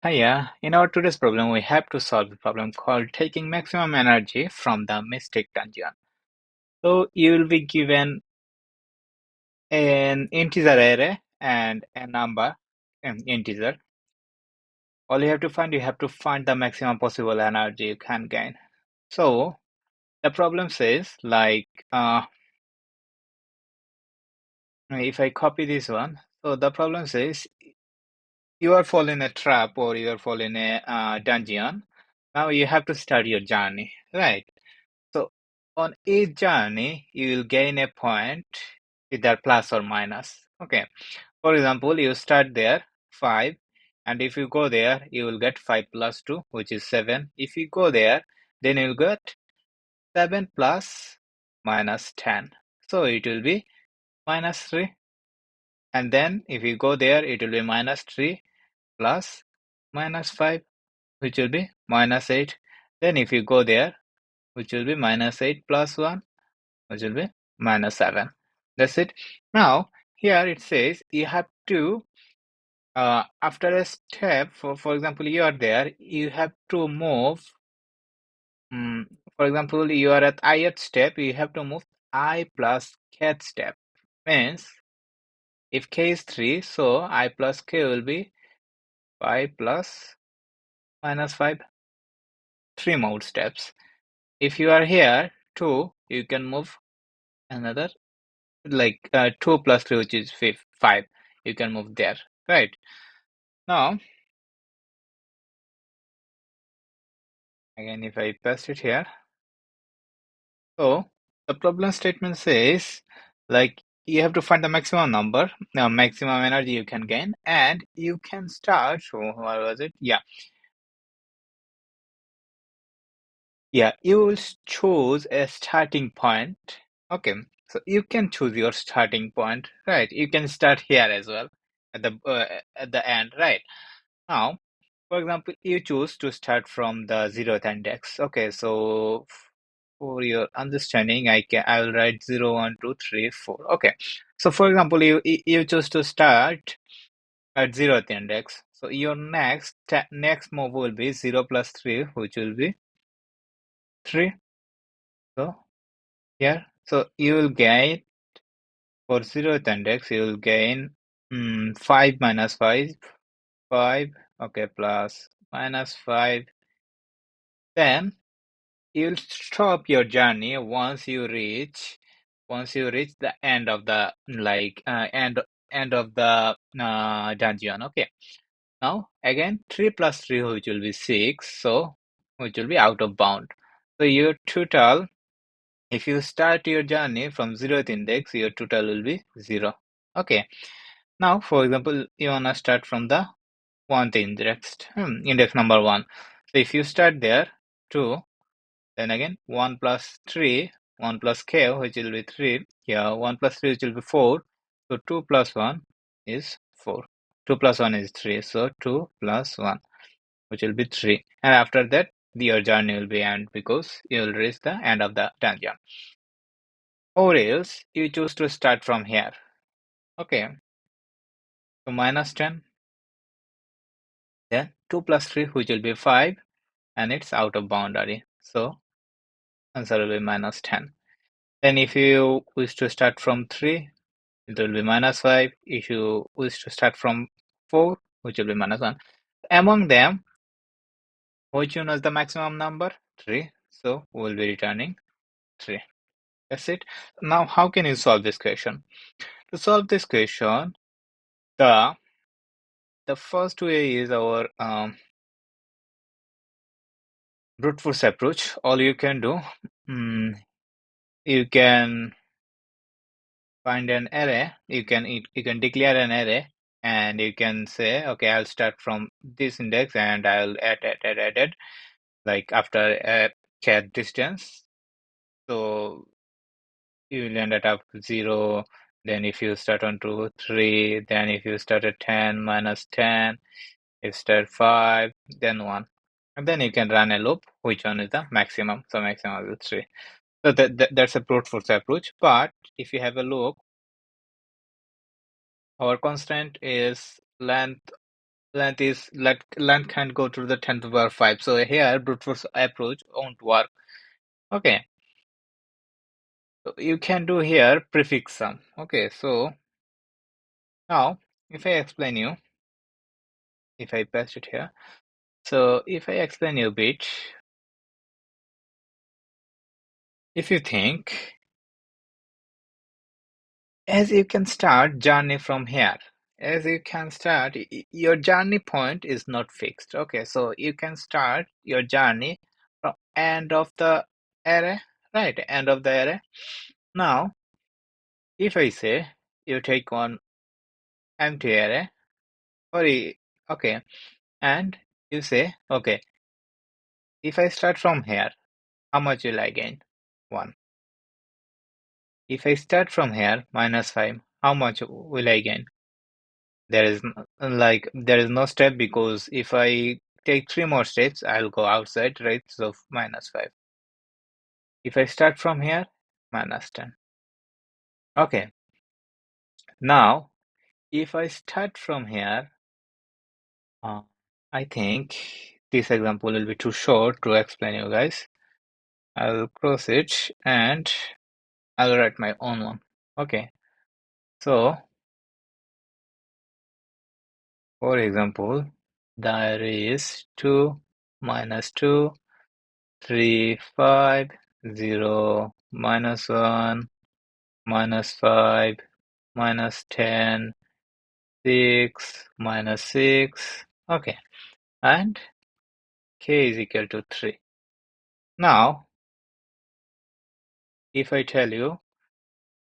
Hiya, in our today's problem, we have to solve a problem called taking maximum energy from the mistake dungeon. So you will be given an integer array and a number, an integer. All you have to find the maximum possible energy you can gain. So the problem says if I copy this one, so the problem says you are falling a trap or you are falling a dungeon. Now you have to start your journey, right? So on each journey, you will gain a point, either plus or minus. Okay. For example, you start there, 5, and if you go there, you will get 5 plus 2, which is 7. If you go there, then you'll get 7 plus minus 10. So it will be minus 3. And then if you go there, it will be minus 3 plus minus 5, which will be minus 8. Then if you go there, which will be minus 8 plus 1, which will be minus 7. That's it. Now, here it says you have to, after a step, for example, you are there, you have to move, um, for example, you are at ith step, you have to move I plus kth step. Means, if k is 3, so I plus k will be 5 plus minus 5, 3 more steps. If you are here, 2, you can move another, like 2 plus 3, which is 5. You can move there, right? Now, again, if I paste it here, so the problem statement says, like, you have to find the maximum number, maximum energy you can gain, and you can start. So, what was it? Yeah, you will choose a starting point. Okay, so you can choose your starting point, right? You can start here as well at the end, right? Now, for example, you choose to start from the 0th index. Okay, so for your understanding, I will write 0, 1, 2, 3, 4. Okay, so for example, you choose to start at 0th index. So your next move will be 0 plus 3, which will be 3. So here, so you will gain for 0th index, you will gain 5 minus 5, 5. Okay, plus minus 5. Then you'll stop your journey once you reach the end of the end of the dungeon. Okay. Now again 3 plus 3, which will be 6, so which will be out of bound. So your total, if you start your journey from 0th index, your total will be 0. Okay. Now for example, you wanna start from the 1th index, index number 1. So if you start there, 2. Then again 1 plus 3, 1 plus k, which will be 3. Here 1 plus 3, which will be 4. So 2 plus 1 is 4. 2 plus 1 is 3. So 2 plus 1, which will be 3. And after that, your journey will be end because you will reach the end of the dungeon. Or else you choose to start from here. Okay. So minus 10. Then 2 plus 3, which will be 5. And it's out of boundary. So answer will be minus 10. Then if you wish to start from 3, it will be minus 5. If you wish to start from 4, which will be minus 1. Among them, which one is the maximum number? 3. So we'll be returning 3. That's it. Now, how can you solve this question? To solve this question, the first way is our brute force approach. All you can do, you can find an array. You can declare an array, and you can say, okay, I'll start from this index and I'll add, like after a cat distance. So you will end up 0. Then if you start on 2, 3, then if you start at 10, minus 10, if you start 5, then 1. And then you can run a loop, which one is the maximum. So maximum is 3. So that's a brute force approach. But if you have a look, our constraint is length length can't go to the 10 to the power 5. So here brute force approach won't work. Okay. So you can do here prefix sum. Okay, so now if I explain you, if I paste it here, so if I explain you a bit, if you think, as you can start journey from here, as you can start, your journey point is not fixed. Okay, so you can start your journey from end of the array, right? End of the array. Now, if I say you take one empty array, or okay, and you say, okay, if I start from here, how much will I gain? 1. If I start from here, -5, how much will I gain? There is there is no step, because if I take 3 more steps, I'll go outside, right? So -5. If I start from here, -10. Okay. Now, if I start from here, uh, I think this example will be too short to explain you guys. I'll close it and I'll write my own one. Okay. So, for example, there is 2 minus 2, 3, 5, 0, -1, -5, -10, 6, -6. Okay, and k is equal to 3. Now, if I tell you,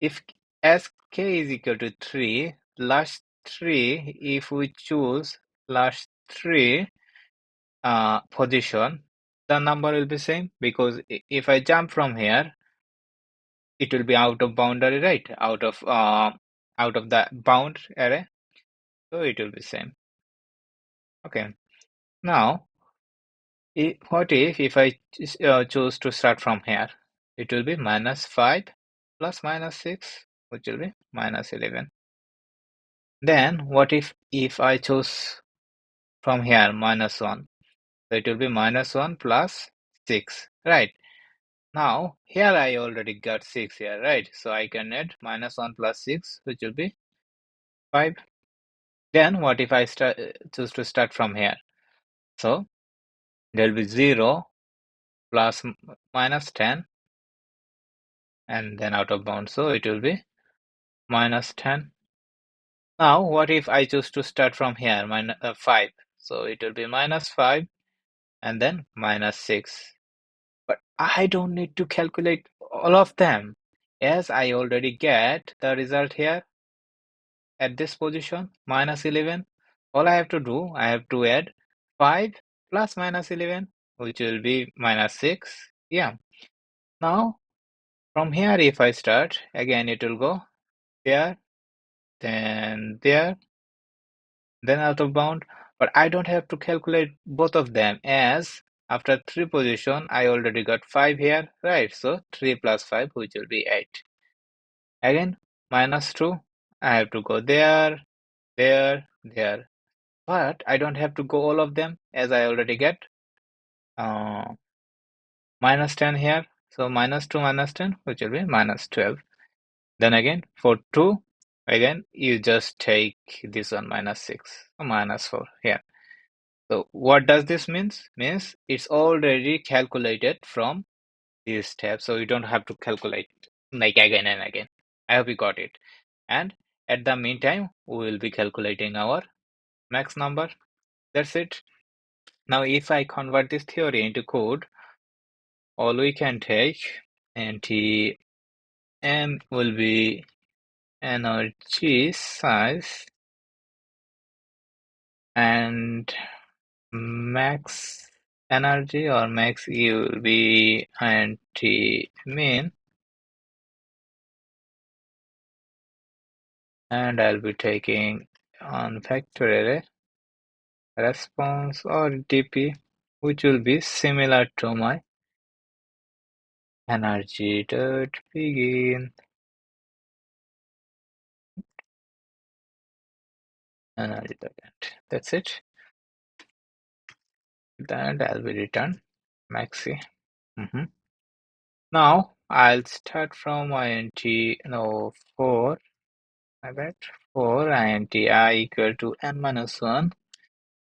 if as k is equal to 3, last 3, if we choose last 3 position, the number will be same, because if I jump from here, it will be out of boundary, right? Out of the bound array, so it will be same. Okay. Now, what if I choose to start from here? It will be -5 plus -6, which will be -11. Then what if I choose from here -1? So it will be -1 plus 6, right? Now, here I already got 6 here, right? So I can add -1 plus 6, which will be 5. Then what if I choose to start from here? So there will be 0 plus -10, and then out of bounds. So it will be -10. Now, what if I choose to start from here, 5? So it will be -5 and then -6. But I don't need to calculate all of them, as I already get the result here at this position, -11. All I have to do, I have to add 5 plus -11, which will be -6. Yeah. Now, from here, if I start, again, it will go there, there, then out of bound. But I don't have to calculate both of them, as after 3 position, I already got 5 here, right? So 3 plus 5, which will be 8. Again, -2, I have to go there, there. But I don't have to go all of them, as I already get uh, -10 here. So -2 -10, which will be -12. Then again, for 2, again, you just take this one, -6, so -4 here. So what does this means? Means it's already calculated from this step, so you don't have to calculate like again and again. I hope you got it. And at the meantime, we will be calculating our max number. That's it. Now, if I convert this theory into code, all we can take NT M will be energy size, and max energy or max E will be NT mean, and I'll be taking on vector array response or DP, which will be similar to my energy dot begin. Energy dot end. That's it. that I'll be return maxi. Now I'll start from int no 4. I bet 4 int I equal to n minus 1,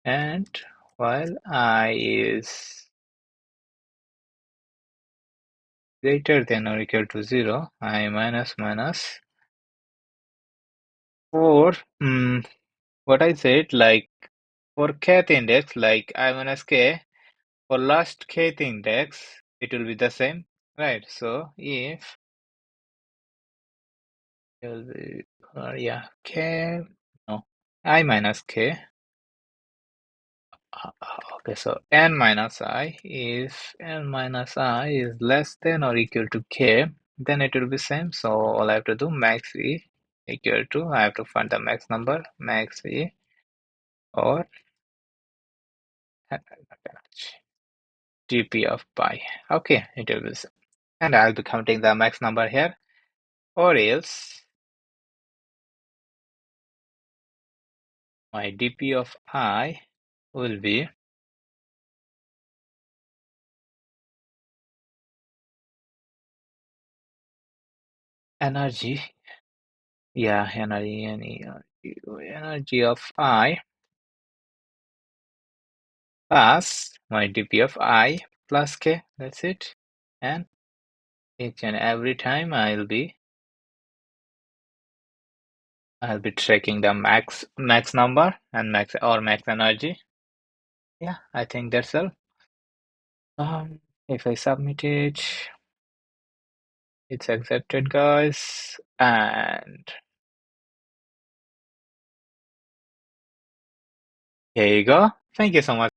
and while I is greater than or equal to 0, I minus 4. What I said, like for kth index, like I minus k, for last kth index, it will be the same, right? So if it will be, yeah, k, no, I minus k. Okay, so n minus I, if n minus I is less than or equal to k, then it will be same. So all I have to do, max e equal to, I have to find the max number, max e, or dp of pi. Okay, it will be same. And I'll be counting the max number here, or else my dp of I will be energy. Yeah, energy of I plus my dp of I plus k. That's it. And each and every time I'll be tracking the max number and max energy. Yeah, I think that's all. If I submit it, it's accepted, guys, and here you go. Thank you so much.